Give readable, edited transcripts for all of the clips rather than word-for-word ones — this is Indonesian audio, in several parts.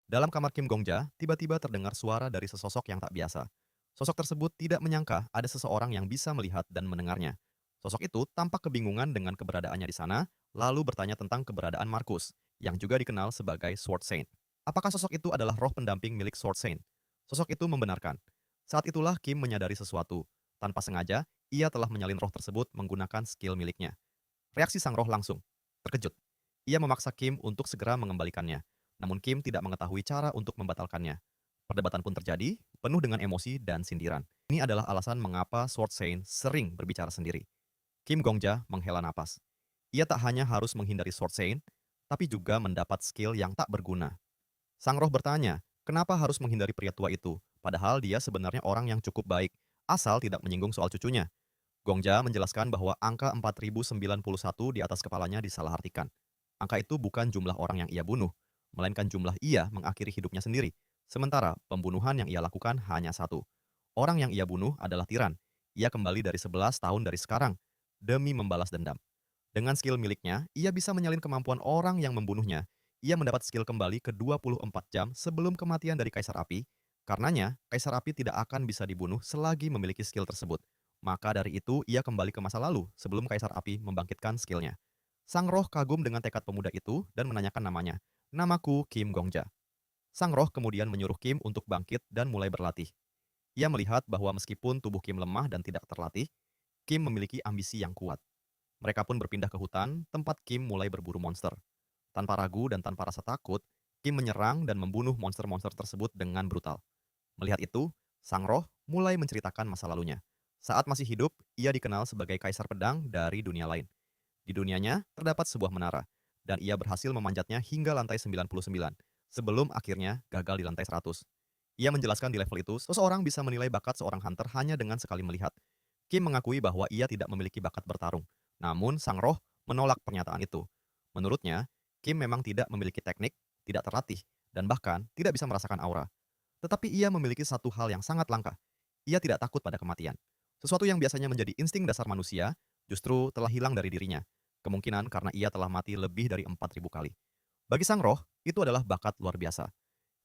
Dalam kamar Kim Gongja, tiba-tiba terdengar suara dari sesosok yang tak biasa. Sosok tersebut tidak menyangka ada seseorang yang bisa melihat dan mendengarnya. Sosok itu tampak kebingungan dengan keberadaannya di sana, lalu bertanya tentang keberadaan Markus, yang juga dikenal sebagai Sword Saint. Apakah sosok itu adalah roh pendamping milik Sword Saint? Sosok itu membenarkan. Saat itulah Kim menyadari sesuatu. Tanpa sengaja, ia telah menyalin roh tersebut menggunakan skill miliknya. Reaksi sang roh langsung. Terkejut. Ia memaksa Kim untuk segera mengembalikannya. Namun Kim tidak mengetahui cara untuk membatalkannya. Perdebatan pun terjadi, penuh dengan emosi dan sindiran. Ini adalah alasan mengapa Sword Saint sering berbicara sendiri. Kim Gongja menghela napas. Ia tak hanya harus menghindari Sword Saint, tapi juga mendapat skill yang tak berguna. Sang roh bertanya, kenapa harus menghindari pria tua itu, padahal dia sebenarnya orang yang cukup baik, asal tidak menyinggung soal cucunya. Gongja menjelaskan bahwa angka 4091 di atas kepalanya disalahartikan. Angka itu bukan jumlah orang yang ia bunuh, melainkan jumlah ia mengakhiri hidupnya sendiri. Sementara pembunuhan yang ia lakukan hanya satu. Orang yang ia bunuh adalah tiran. Ia kembali dari 11 tahun dari sekarang, demi membalas dendam. Dengan skill miliknya, ia bisa menyalin kemampuan orang yang membunuhnya. Ia mendapat skill kembali ke 24 jam sebelum kematian dari Kaisar Api. Karenanya, Kaisar Api tidak akan bisa dibunuh selagi memiliki skill tersebut. Maka dari itu, ia kembali ke masa lalu sebelum Kaisar Api membangkitkan skillnya. Sang roh kagum dengan tekad pemuda itu dan menanyakan namanya. Namaku Kim Gongja. Sang roh kemudian menyuruh Kim untuk bangkit dan mulai berlatih. Ia melihat bahwa meskipun tubuh Kim lemah dan tidak terlatih, Kim memiliki ambisi yang kuat. Mereka pun berpindah ke hutan, tempat Kim mulai berburu monster. Tanpa ragu dan tanpa rasa takut, Kim menyerang dan membunuh monster-monster tersebut dengan brutal. Melihat itu, sang roh mulai menceritakan masa lalunya. Saat masih hidup, ia dikenal sebagai kaisar pedang dari dunia lain. Di dunianya, terdapat sebuah menara, dan ia berhasil memanjatnya hingga lantai 99, sebelum akhirnya gagal di lantai 100. Ia menjelaskan di level itu, seseorang bisa menilai bakat seorang hunter hanya dengan sekali melihat. Kim mengakui bahwa ia tidak memiliki bakat bertarung. Namun, sang roh menolak pernyataan itu. Menurutnya, Kim memang tidak memiliki teknik, tidak terlatih, dan bahkan tidak bisa merasakan aura. Tetapi ia memiliki satu hal yang sangat langka. Ia tidak takut pada kematian. Sesuatu yang biasanya menjadi insting dasar manusia, justru telah hilang dari dirinya. Kemungkinan karena ia telah mati lebih dari 4.000 kali. Bagi sang roh, itu adalah bakat luar biasa.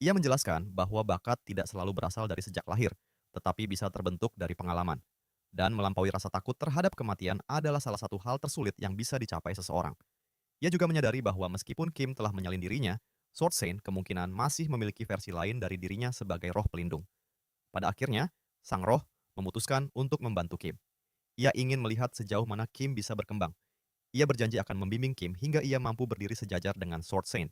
Ia menjelaskan bahwa bakat tidak selalu berasal dari sejak lahir, tetapi bisa terbentuk dari pengalaman. Dan melampaui rasa takut terhadap kematian adalah salah satu hal tersulit yang bisa dicapai seseorang. Ia juga menyadari bahwa meskipun Kim telah menyalin dirinya, Sword Saint kemungkinan masih memiliki versi lain dari dirinya sebagai roh pelindung. Pada akhirnya, sang roh memutuskan untuk membantu Kim. Ia ingin melihat sejauh mana Kim bisa berkembang. Ia berjanji akan membimbing Kim hingga ia mampu berdiri sejajar dengan Sword Saint.